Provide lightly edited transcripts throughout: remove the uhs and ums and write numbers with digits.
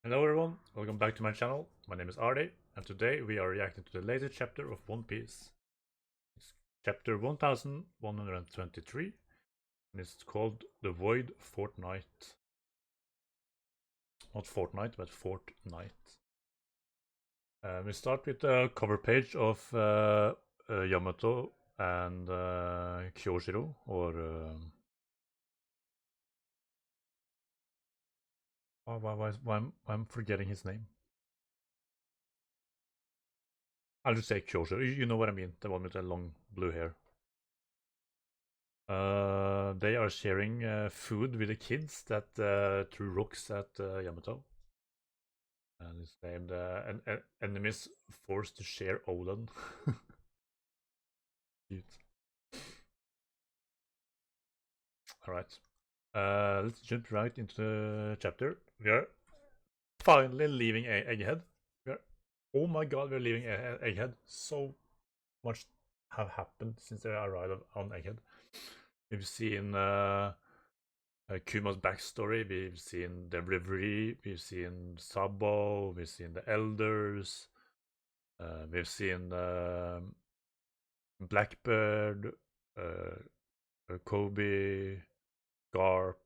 Hello everyone, welcome back to my channel. My name is Ardi, and today we are reacting to the latest chapter of One Piece. It's chapter 1123, and it's called The Void Fortnight. Not Fortnite, but Fortnight. We start with the cover page of Yamato and Kyoshiro, or why I'm forgetting his name. I'll just say Kyoshiro. You know what I mean, the one with the long blue hair. They are sharing food with the kids that threw rocks at Yamato. And it's named Enemies Forced to Share Olan. Cute. Alright. Let's jump right into the chapter. We are finally leaving Egghead. Oh my god, we're leaving Egghead. So much have happened since they arrived on Egghead. We've seen Kuma's backstory, we've seen the Reverie, we've seen Sabo, we've seen the Elders, we've seen Blackbird, Kobe, Garp.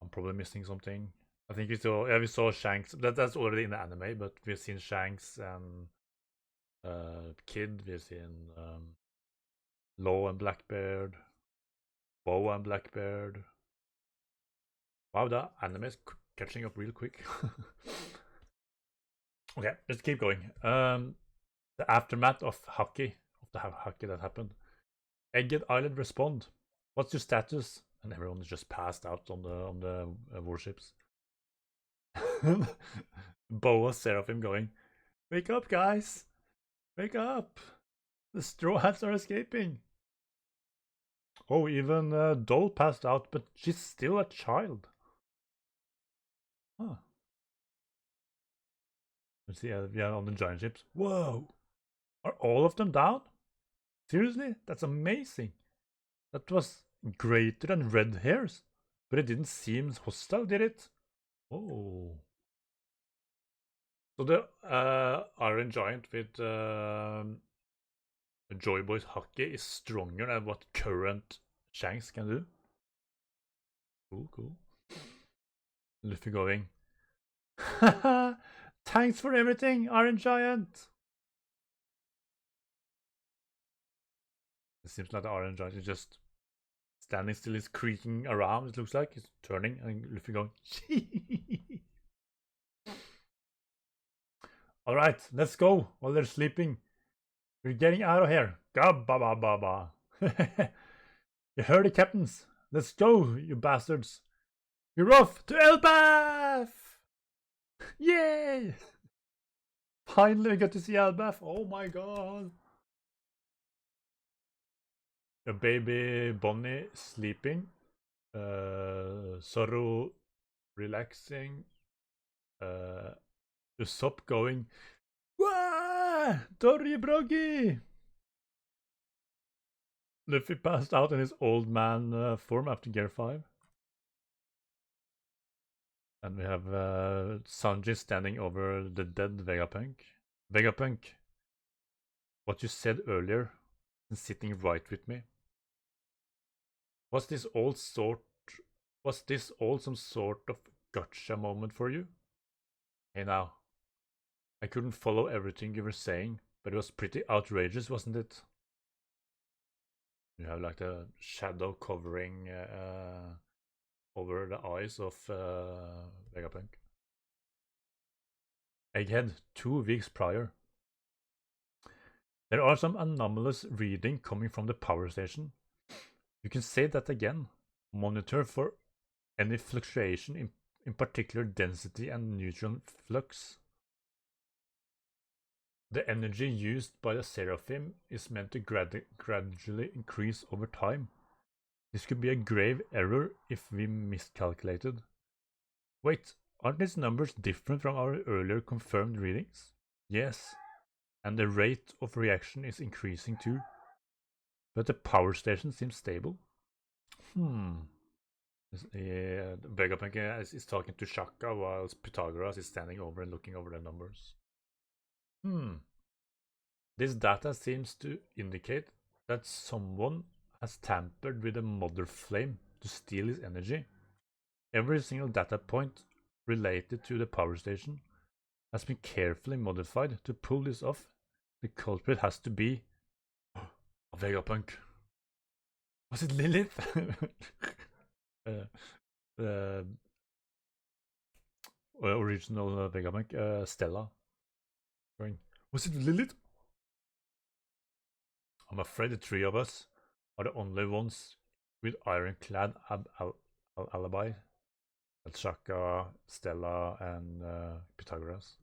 I'm probably missing something. I think we saw Shanks. That's already in the anime, but we've seen Shanks and Kid. We've seen Law and Blackbeard, Bow and Blackbeard. Wow, the anime is catching up real quick. Okay, let's keep going. The aftermath of Haki, that happened. Egged Island respond. What's your status? And everyone is just passed out on the warships. Boa Seraphim going, wake up, guys! Wake up! The Straw Hats are escaping. Oh, even Dole passed out, but she's still a child. Huh. Let's see, yeah, on the giant ships. Whoa! Are all of them down? Seriously? That's amazing. That was greater than red hairs, but it didn't seem hostile, did it? Oh. So the Iron Giant with Joy Boy's Haki is stronger than what current Shanks can do. Cool. Luffy going, haha! Thanks for everything, Iron Giant! It seems like the Iron Giant is just standing still, is creaking around, it looks like. He's turning, and Luffy going, alright, let's go while they're sleeping. We're getting out of here. Gabba. You heard the captains. Let's go, you bastards. We're off to Elbaf! Yay! Finally, we got to see Elbaf. Oh my god. A baby Bonnie sleeping. Sorrow relaxing. Usopp going, wah! Tori Broggy! Luffy passed out in his old man form after Gear 5. And we have Sanji standing over the dead Vegapunk. Vegapunk, what you said earlier and sitting right with me. Was this all some sort of gotcha moment for you? Hey now, I couldn't follow everything you were saying, but it was pretty outrageous, wasn't it? You have like the shadow covering over the eyes of Vegapunk. Egghead, 2 weeks prior. There are some anomalous reading coming from the power station. You can say that again. Monitor for any fluctuation in particular density and neutron flux. The energy used by the Seraphim is meant to gradually increase over time. This could be a grave error if we miscalculated. Wait, aren't these numbers different from our earlier confirmed readings? Yes, and the rate of reaction is increasing too. But the power station seems stable. Vegapunk is talking to Shaka whilst Pythagoras is standing over and looking over the numbers. This data seems to indicate that someone has tampered with the mother flame to steal his energy. Every single data point related to the power station has been carefully modified to pull this off. The culprit has to be Vegapunk. Was it Lilith? The original Vegapunk, Stella. Was it Lilith? I'm afraid the three of us are the only ones with ironclad alibi. Shaka, Stella, and Pythagoras.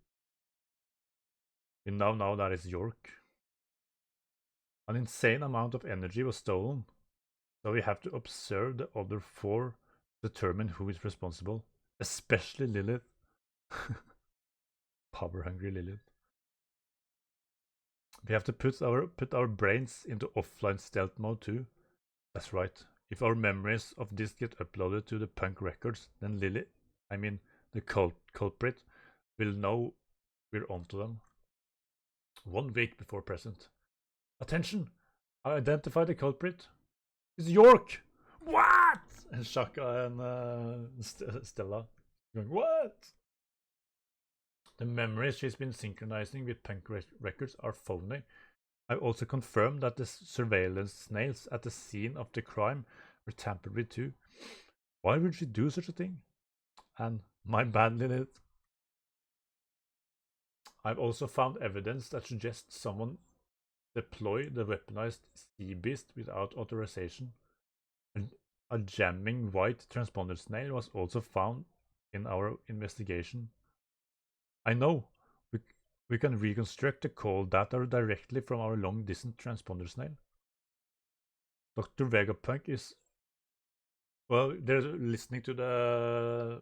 We now know that it's York. An insane amount of energy was stolen, so we have to observe the other four to determine who is responsible, especially Lilith. Power-hungry Lilith. We have to put our brains into offline stealth mode too. That's right. If our memories of this get uploaded to the punk records, then the culprit, will know we're onto them. 1 week before present. Attention! I identified the culprit. It's York! What? And Shaka and Stella going, what? The memories she's been synchronizing with punk records are phony. I also confirmed that the surveillance snails at the scene of the crime were tampered with too. Why would she do such a thing? And my bad, Lilith. I've also found evidence that suggests someone deployed the weaponized sea beast without authorization. A jamming white transponder snail was also found in our investigation. I know we can reconstruct the call data directly from our long-distance transponder snail. Dr. Vegapunk is... Well, they're listening to the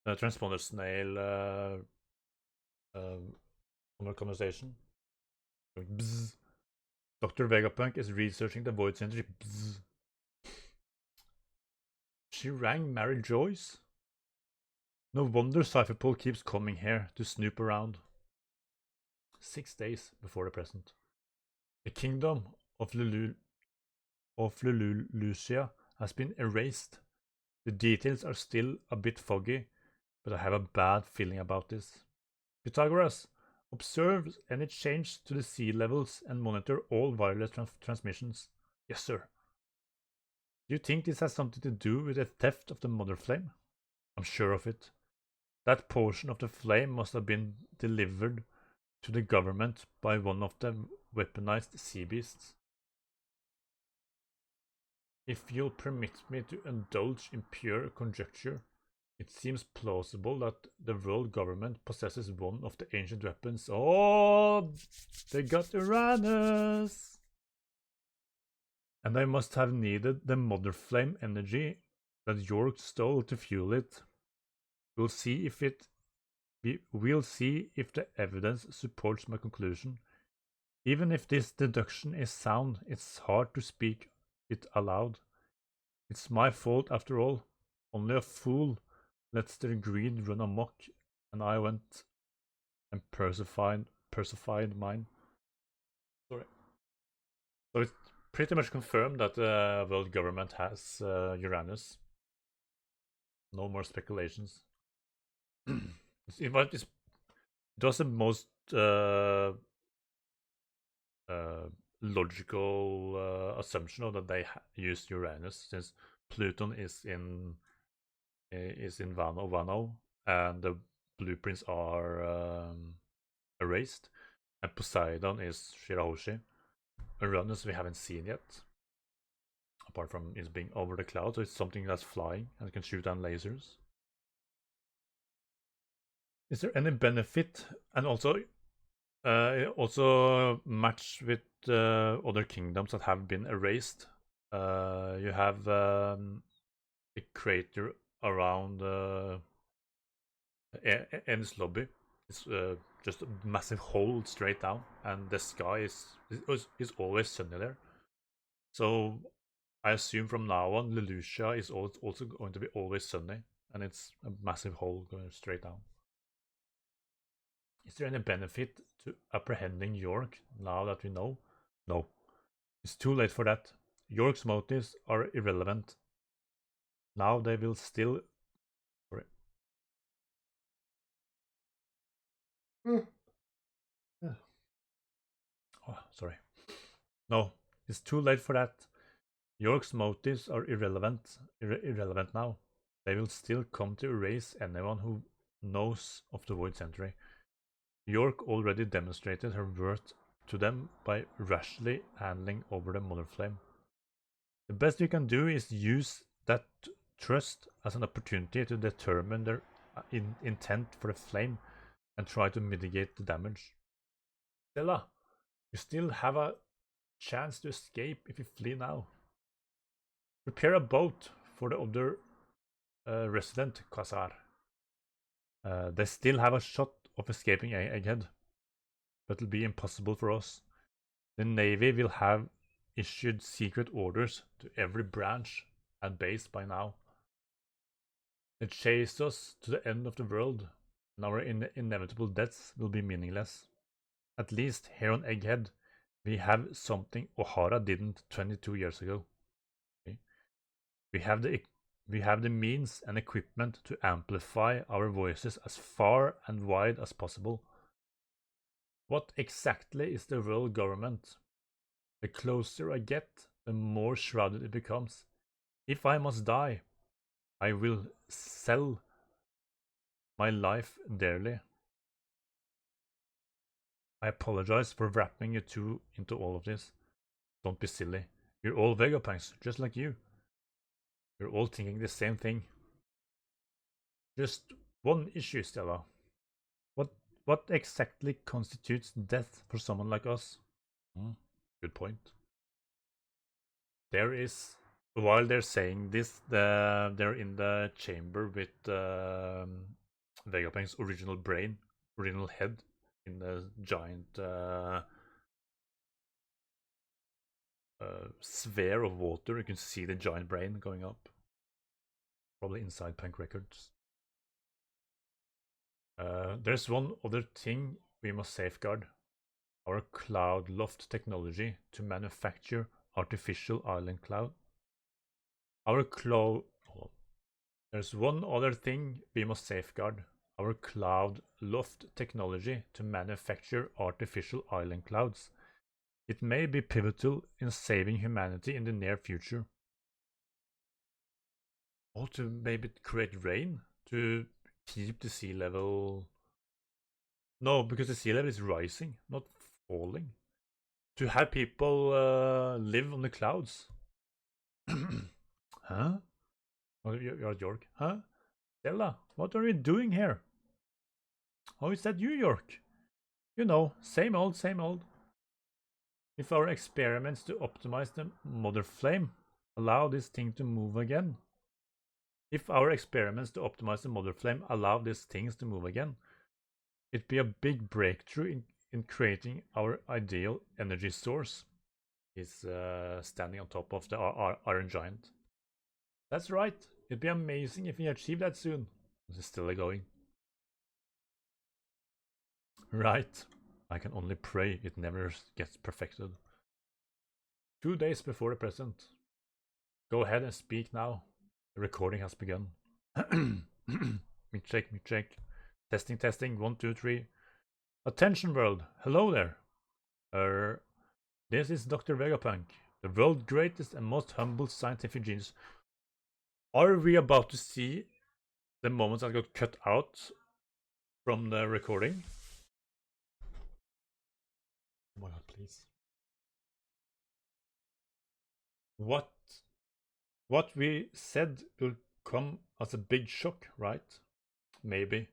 transponder snail conversation. Bzz. Dr. Vegapunk is researching the void center. Bzz. She rang Mary Joyce? No wonder Cypherpole keeps coming here to snoop around. 6 days before the present. The kingdom of Lucia has been erased. The details are still a bit foggy, but I have a bad feeling about this. Pythagoras, observe any change to the sea levels and monitor all wireless transmissions. Yes, sir. Do you think this has something to do with the theft of the mother flame? I'm sure of it. That portion of the flame must have been delivered to the government by one of the weaponized sea beasts. If you'll permit me to indulge in pure conjecture, it seems plausible that the world government possesses one of the ancient weapons. Oh, they got Uranus! And they must have needed the mother flame energy that York stole to fuel it. We'll see if the evidence supports my conclusion. Even if this deduction is sound, it's hard to speak it aloud. It's my fault after all. Only a fool lets their greed run amok, and I went and persified mine. Sorry. So it's pretty much confirmed that the world government has Uranus. No more speculations. It was the most logical assumption of that they used Uranus, since Pluton is in Vano, and the blueprints are erased, and Poseidon is Shirahoshi. Uranus we haven't seen yet, apart from it being over the cloud, so it's something that's flying and can shoot down lasers. Is there any benefit, and also match with other kingdoms that have been erased? You have a crater around Ennis Lobby. It's just a massive hole straight down, and the sky is always sunny there. So I assume from now on, Lelucia is also going to be always sunny, and it's a massive hole going straight down. Is there any benefit to apprehending York now that we know? No. It's too late for that. York's motives are irrelevant. Now they will still... Sorry. Oh, sorry. No, it's too late for that. York's motives are irrelevant now. They will still come to erase anyone who knows of the Void Century. York already demonstrated her worth to them by rashly handing over the Mother Flame. The best we can do is use that trust as an opportunity to determine their intent for the flame and try to mitigate the damage. Stella, you still have a chance to escape if you flee now. Prepare a boat for the other resident, Quasar. They still have a shot of escaping Egghead, but it'll be impossible for us. The Navy will have issued secret orders to every branch and base by now. They chase us to the end of the world, and our inevitable deaths will be meaningless. At least here on Egghead, we have something O'Hara didn't 22 years ago. Okay? We have the means and equipment to amplify our voices as far and wide as possible. What exactly is the world government? The closer I get, the more shrouded it becomes. If I must die, I will sell my life dearly. I apologize for wrapping you two into all of this. Don't be silly. You're all Vegapunks, just like you. You're all thinking the same thing. Just one issue, Stella. What exactly constitutes death for someone like us? Good point. There is, while they're saying this, they're in the chamber with Vegapunk's original brain, original head, in the giant sphere of water. You can see the giant brain going up. Probably inside Punk Records. There's one other thing we must safeguard. Our cloud loft technology to manufacture artificial island cloud. There's one other thing we must safeguard. Our cloud loft technology to manufacture artificial island clouds. It may be pivotal in saving humanity in the near future. Or to maybe create rain to keep the sea level. No, because the sea level is rising, not falling. To have people live on the clouds. Huh? Oh, you're at York. Huh? Stella, what are you doing here? Oh, is that you, York? You know, same old, same old. If our experiments to optimize the mother flame allow this thing to move again. If our experiments to optimize the mother flame allow these things to move again, it'd be a big breakthrough in creating our ideal energy source. He's standing on top of the Iron Giant. That's right. It'd be amazing if we achieve that soon. This is still going. Right. I can only pray it never gets perfected. 2 days before the present. Go ahead and speak now. The recording has begun. Me check. Testing. 1, 2, 3. Attention world. Hello there. This is Dr. Vegapunk, the world's greatest and most humble scientific genius. Are we about to see the moments that got cut out from the recording? Oh my god, please. What we said will come as a big shock, right? Maybe.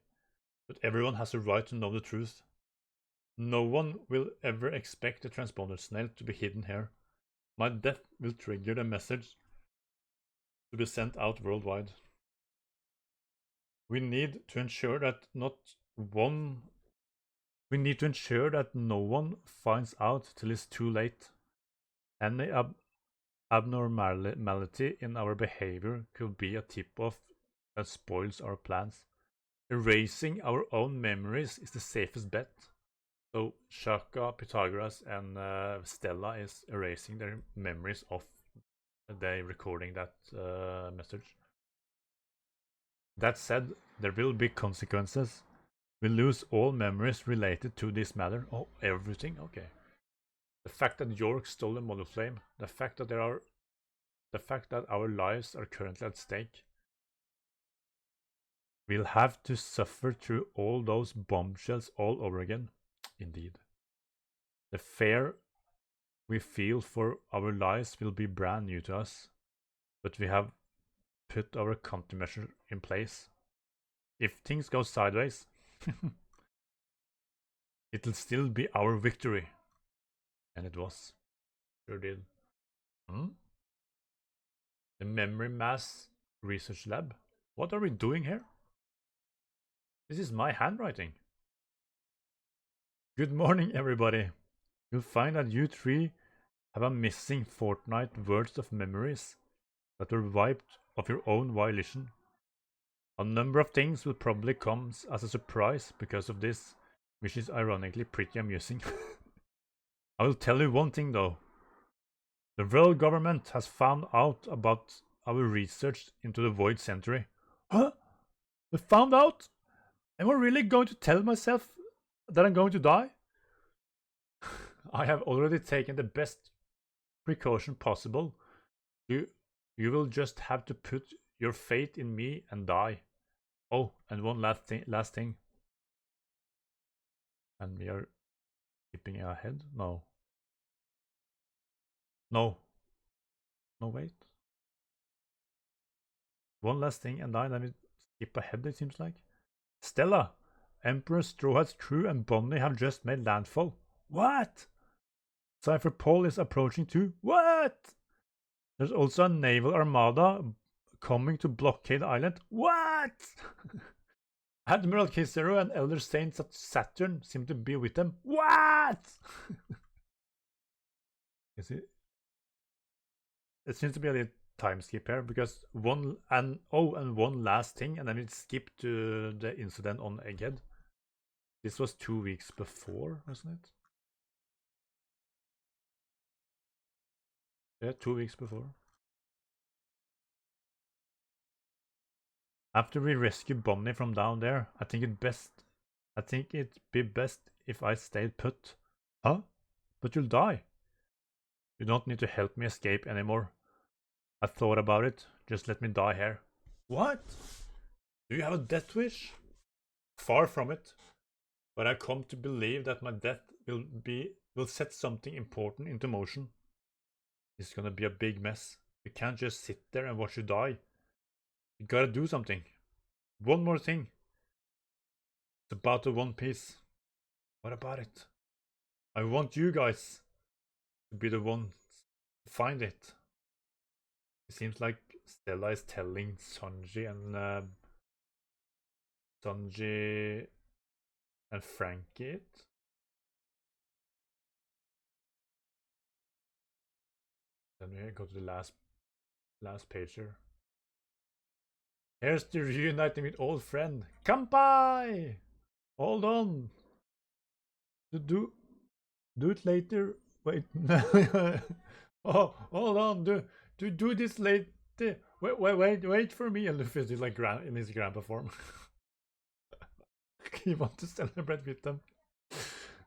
But everyone has a right to know the truth. No one will ever expect the transponder snail to be hidden here. My death will trigger the message to be sent out worldwide. We need to ensure that no one finds out till it's too late. abnormality in our behavior could be a tip-off that spoils our plans. Erasing our own memories is the safest bet. So Shaka, Pythagoras, and Stella is erasing their memories of they recording that message. That said, there will be consequences. We lose all memories related to this matter. Oh, everything? Okay. The fact that York stole a model flame, the fact that our lives are currently at stake. We'll have to suffer through all those bombshells all over again. Indeed. The fear we feel for our lives will be brand new to us, but we have put our countermeasure in place. If things go sideways, it'll still be our victory. And it was. Sure did. The Memory Mass Research Lab? What are we doing here? This is my handwriting. Good morning, everybody. You'll find that you three have a missing fortnight worth of memories that were wiped of your own volition. A number of things will probably come as a surprise because of this, which is ironically pretty amusing. I will tell you one thing though. The world government has found out about our research into the Void Century. Huh? They found out? Am I really going to tell myself that I'm going to die? I have already taken the best precaution possible. You will just have to put your faith in me and die. Oh, and one last thing. And we are skipping ahead? No. No, wait. One last thing and then we skip ahead, it seems like. Stella, Emperor Straw Hat's crew and Bonnie have just made landfall. What? Cypher Paul is approaching too. What? There's also a naval armada coming to blockade the island. What? Admiral Kizaru and Elder Saints at Saturn seem to be with them. What? Is it? It seems to be a little time skip here because one last thing, and then it skipped to the incident on Egghead. This was 2 weeks before, wasn't it? Yeah, 2 weeks before. After we rescue Bonnie from down there, I think it'd be best if I stayed put. Huh? But you'll die. You don't need to help me escape anymore. I thought about it. Just let me die here. What? Do you have a death wish? Far from it. But I come to believe that my death will set something important into motion. It's gonna be a big mess. We can't just sit there and watch you die. You gotta do something. One more thing. It's about the One Piece. What about it? I want you guys to be the ones to find it. It seems like Stella is telling Sanji and Frankie it. Then we go to the last page here. Here's to reuniting with old friend. Kampai! Hold on. Do it later. Wait. Oh, hold on. Do this later. Wait for me. And Luffy is like in his grandpa form. He wants to celebrate with them.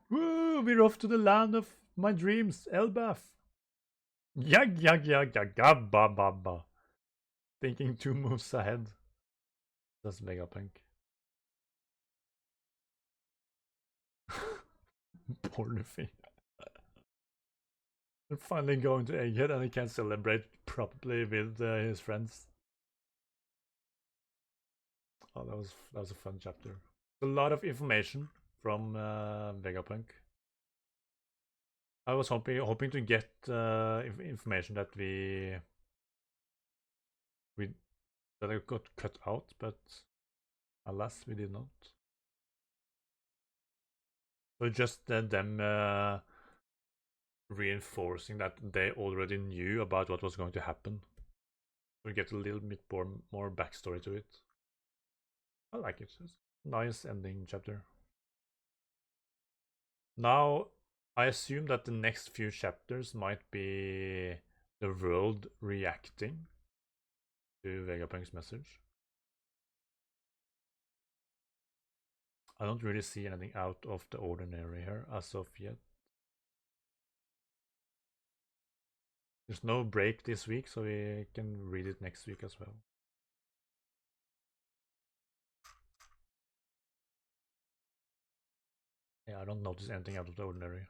Woo! We're off to the land of my dreams, Elbaf. Ba. Thinking 2 moves ahead. That's Vegapunk. Poor Luffy. They're finally going to Egghead and he can celebrate properly with his friends. Oh, that was a fun chapter. A lot of information from Vegapunk. I was hoping to get information that that I got cut out, but alas, we did not. So just them reinforcing that they already knew about what was going to happen. We get a little bit more backstory to it. I like it. It's a nice ending chapter. Now, I assume that the next few chapters might be the world reacting to Vegapunk's message. I don't really see anything out of the ordinary here as of yet. There's no break this week, so we can read it next week as well. Yeah, I don't notice anything out of the ordinary.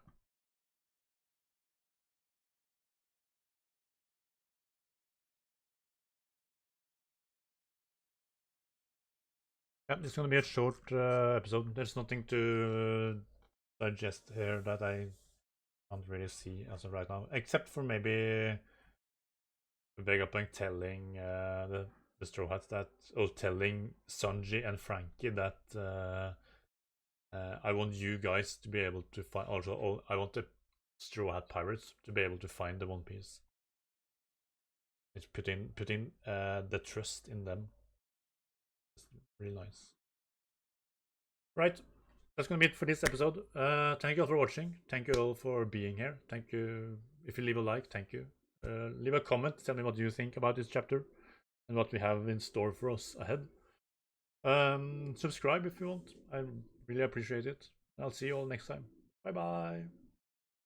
Yeah, it's gonna be a short episode. There's nothing to digest here that I can't really see as of right now, except for maybe Vegapunk telling the Straw Hats that, or telling Sanji and Frankie that I want you guys to be able to find. Also, I want the Straw Hat Pirates to be able to find the One Piece. It's putting the trust in them. It's really nice. Right, that's gonna be it for this episode. Thank you all for watching. Thank you all for being here. Thank you. If you leave a like, thank you. Leave a comment. Tell me what you think about this chapter and what we have in store for us ahead. Subscribe if you want. I really appreciate it. I'll see you all next time. Bye bye.